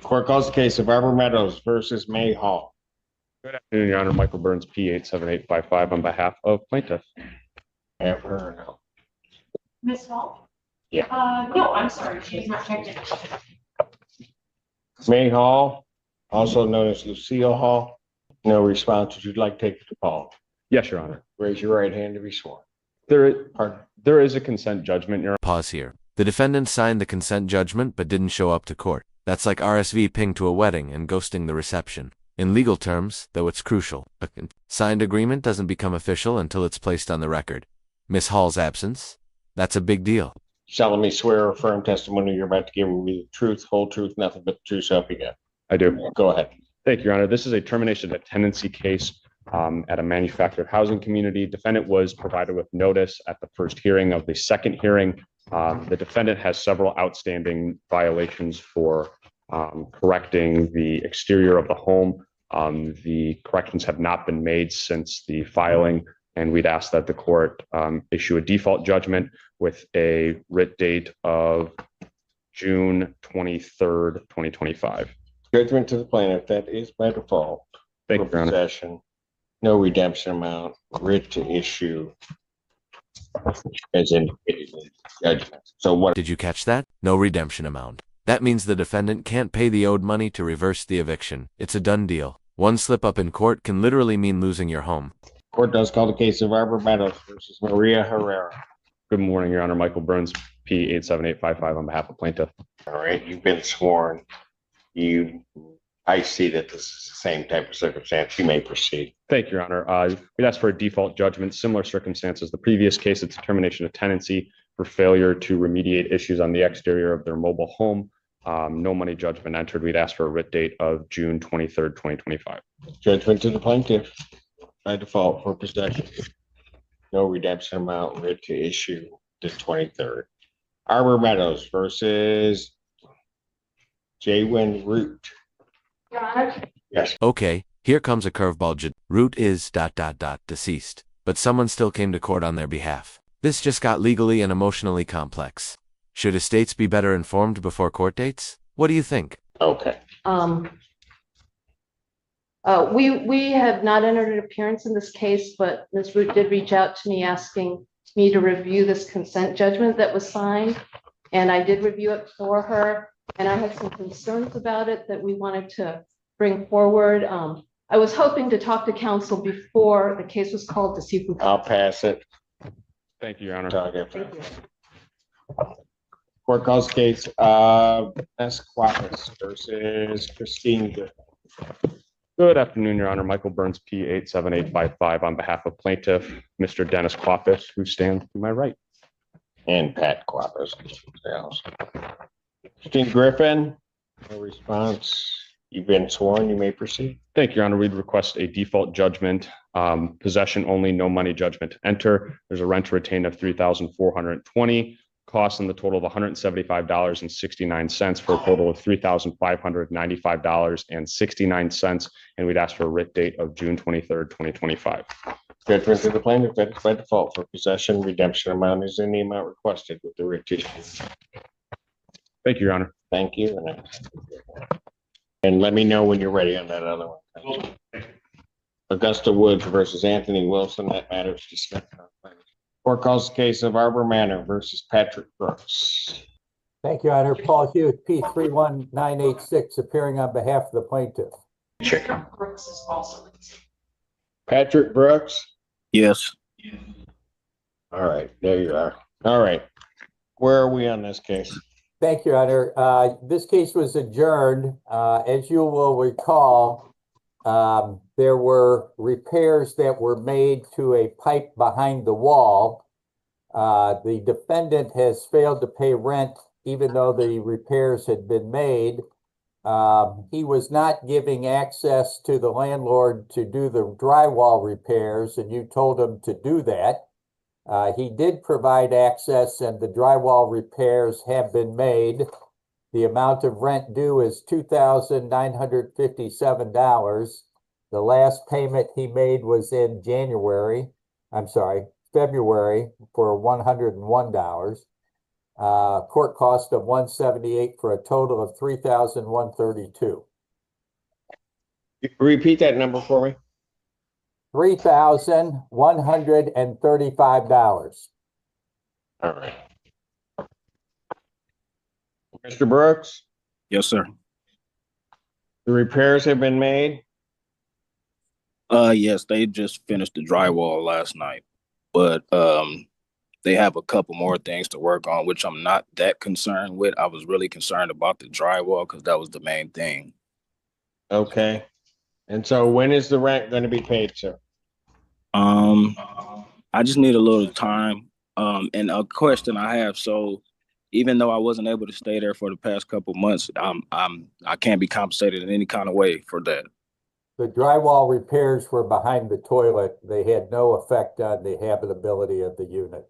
Court calls the case of Arbor Meadows versus May Hall. Good afternoon, Your Honor. Michael Burns, P87855 on behalf of plaintiff. Have her now. Miss Hall? Yeah. No, I'm sorry, she's not checked in. May Hall, also known as Lucille Hall. No response. Would you like to take the call? Yes, Your Honor. Raise your right hand to be sworn. There is a consent judgment, Your Honor. Pause here. The defendant signed the consent judgment but didn't show up to court. That's like RSVPing to a wedding and ghosting the reception. In legal terms, though it's crucial, a signed agreement doesn't become official until it's placed on the record. Miss Hall's absence? That's a big deal. Solemnly swear or affirm testimony you're about to give will be the truth, whole truth, nothing but the truth, so help you God. I do. Go ahead. Thank you, Your Honor. This is a termination of tenancy case at a manufactured housing community. Defendant was provided with notice at the first hearing. Of the second hearing, the defendant has several outstanding violations for correcting the exterior of the home. The corrections have not been made since the filing, and we'd ask that the court issue a default judgment with a writ date of June 23rd, 2025. Judgment to the plaintiff, that is by default. Thank you, Your Honor. Possession, no redemption amount, writ to issue as indicated in the judgment. So what? Did you catch that? No redemption amount. That means the defendant can't pay the owed money to reverse the eviction. It's a done deal. One slip up in court can literally mean losing your home. Court does call the case of Arbor Meadows versus Maria Herrera. Good morning, Your Honor. Michael Burns, P87855 on behalf of plaintiff. All right, you've been sworn. I see that this is the same type of circumstance. You may proceed. Thank you, Your Honor. We'd ask for a default judgment, similar circumstances. The previous case, it's a termination of tenancy for failure to remediate issues on the exterior of their mobile home. No money judgment entered. We'd ask for a writ date of June 23rd, 2025. Judgment to the plaintiff by default for possession. No redemption amount, writ to issue the 23rd. Arbor Meadows versus Jaywin Root. Your Honor? Yes. Okay, here comes a curveball. Root is ... deceased, but someone still came to court on their behalf. This just got legally and emotionally complex. Should estates be better informed before court dates? What do you think? Okay. We have not entered an appearance in this case, but Ms. Root did reach out to me asking me to review this consent judgment that was signed, and I did review it for her, and I had some concerns about it that we wanted to bring forward. I was hoping to talk to counsel before the case was called to see if we could. I'll pass it. Thank you, Your Honor. Thank you. Court calls case Esquapas versus Christine Griffin. Good afternoon, Your Honor. Michael Burns, P87855 on behalf of plaintiff, Mr. Dennis Quapis, who stands to my right. And Pat Quappas. Christine Griffin, no response. You've been sworn. You may proceed. Thank you, Your Honor. We'd request a default judgment, possession only, no money judgment to enter. There's a rent to retain of $3,420. Costs in the total of $175.69 for a total of $3,595.69. And we'd ask for a writ date of June 23rd, 2025. Judgment to the plaintiff, that is by default for possession. Redemption amount is in the amount requested with the writ issue. Thank you, Your Honor. Thank you. And let me know when you're ready on that other one. Augusta Woods versus Anthony Wilson. That matters discussed. Court calls the case of Arbor Manor versus Patrick Brooks. Thank you, Honor. Paul Hughes, P31986, appearing on behalf of the plaintiff. Brooks is also. Patrick Brooks? Yes. All right, there you are. All right. Where are we on this case? Thank you, Honor. This case was adjourned. As you will recall, there were repairs that were made to a pipe behind the wall. The defendant has failed to pay rent, even though the repairs had been made. He was not giving access to the landlord to do the drywall repairs, and you told him to do that. He did provide access, and the drywall repairs have been made. The amount of rent due is $2,957. The last payment he made was in February, for $101. Court cost of $178 for a total of $3,132. Repeat that number for me. $3,135. All right. Mr. Brooks, Yes, sir. the repairs have been made. Yes, they just finished the drywall last night, but they have a couple more things to work on, which I'm not that concerned with. I was really concerned about the drywall because that was the main thing. Okay. And so when is the rent going to be paid, sir? I just need a little time. And a question I have, so even though I wasn't able to stay there for the past couple months, I can't be compensated in any kind of way for that. The drywall repairs were behind the toilet. They had no effect on the habitability of the unit.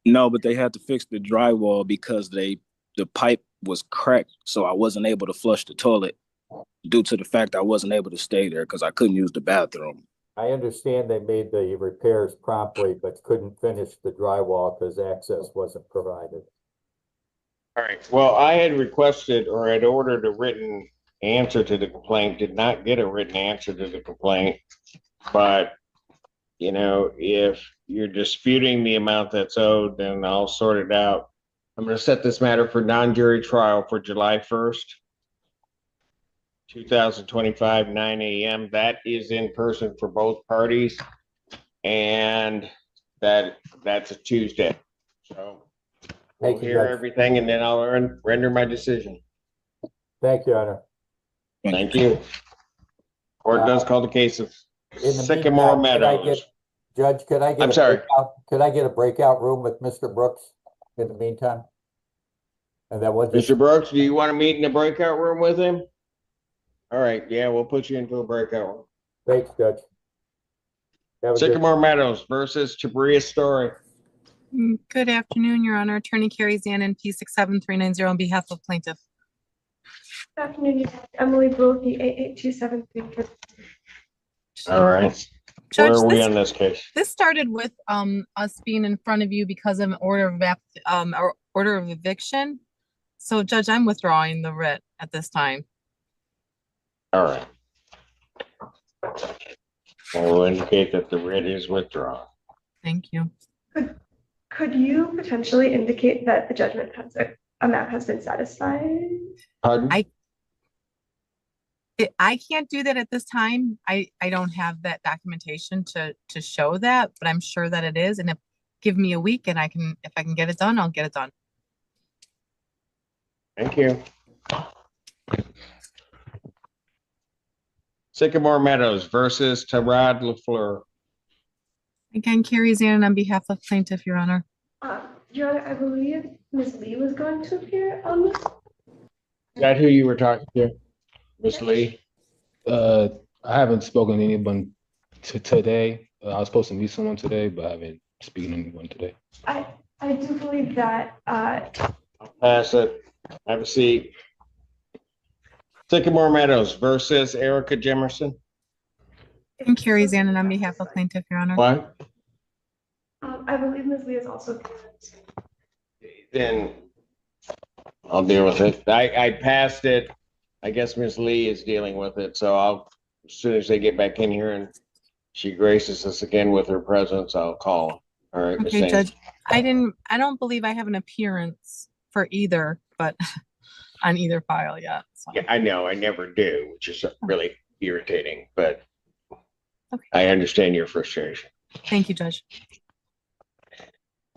No, but they had to fix the drywall because the pipe was cracked, so I wasn't able to flush the toilet due to the fact I wasn't able to stay there because I couldn't use the bathroom. I understand they made the repairs promptly, but couldn't finish the drywall because access wasn't provided. All right. Well, I had requested or had ordered a written answer to the complaint, did not get a written answer to the complaint. But, you know, if you're disputing the amount that's owed, then I'll sort it out. I'm going to set this matter for non-jury trial for July 1st. 2025, 9 a.m. That is in person for both parties. And that's a Tuesday. So we'll Thank you, hear Judge. everything and then I'll render my decision. Thank you, Your Honor. Thank you. Court does call the case of In the Sycamore meantime, Meadows. Judge, could I get I'm sorry. could I get a breakout room with Mr. Brooks in the meantime? And then we'll just, Mr. Brooks, do you want to meet in the breakout room with him? All right, yeah, we'll put you into a breakout room. thanks, Judge. Have a good- Sycamore Meadows versus Chabria Story. Good afternoon, Your Honor. Attorney Carrie Zanin, P67390 on behalf of plaintiff. Good afternoon, Emily Brophy, 88273. All right. Judge, Where are we on this case? this started with us being in front of you because of an order of eviction. So, Judge, I'm withdrawing the writ at this time. All right. We'll indicate that the writ is withdrawn. Thank you. Could you potentially indicate that the judgment amount has been satisfied? Pardon? I can't do that at this time. I don't have that documentation to show that, but I'm sure that it is. And give me a week and if I can get it done, I'll get it done. Thank you. Sycamore Meadows versus Tarad LaFleur. Again, Carrie Zanin on behalf of plaintiff, Your Honor. Your Honor, I believe Ms. Lee was going to appear on this. Is that who you were talking to? Miss Lee? I haven't spoken to anyone today. I was supposed to meet someone today, but I haven't spoken to anyone today. I do believe that I'll pass it. Have a seat. Sycamore Meadows versus Erica Jemerson. And Carrie Zanin on behalf of plaintiff, Your Honor. What? I believe Ms. Lee is also. Then I'll deal with it. I passed it. I guess Ms. Lee is dealing with it. So as soon as they get back in here and she graces us again with her presence, I'll call. All right. Ms. Okay, Sainz. Judge. I don't believe I have an appearance for either, but on either file yet. So. Yeah, I know. I never do, which is really irritating, but Okay. I understand your frustration. Thank you, Judge.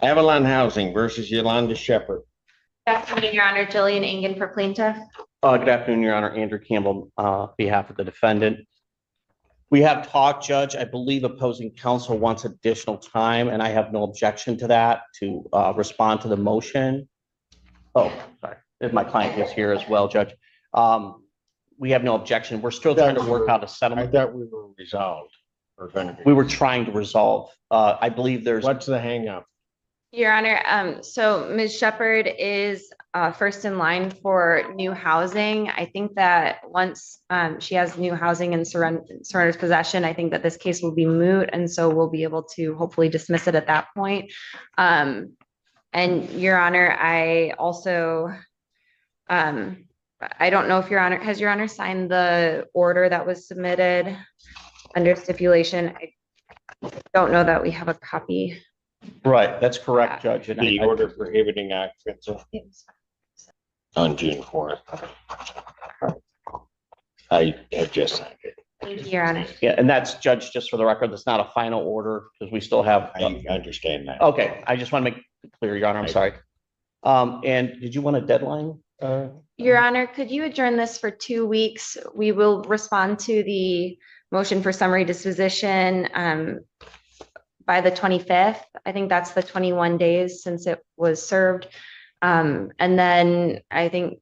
Avalon Housing versus Yolanda Shepherd. Good afternoon, Your Honor. Jillian Engen for plaintiff. Good afternoon, Your Honor. Andrew Campbell, behalf of the defendant. We have talked, Judge. I believe opposing counsel wants additional time, and I have no objection to that to respond to the motion. Oh, sorry. If my client is here as well, Judge. We have no objection. We're still trying to work out a I settlement. thought we were resolved. Or going to be. We were trying to resolve. I believe there's. What's the hang up? Your Honor, so Ms. Shepherd is first in line for new housing. I think that once she has new housing in surrender's possession, I think that this case will be moot, and so we'll be able to hopefully dismiss it at that point. And Your Honor, I also, I don't know if has Your Honor signed the order that was submitted under stipulation? I don't know that we have a copy. Right, that's correct, Judge. And The order prohibiting occupancy on June 4th. I have just signed it. Thank you, Your Honor. Yeah, and that's, Judge, just for the record, that's not a final order because we still have. I understand that. Okay, I just want to make it clear, Your Honor, I'm sorry. And did you want a deadline? Your Honor, could you adjourn this for 2 weeks? We will respond to the motion for summary disposition by the 25th. I think that's the 21 days since it was served. And then I think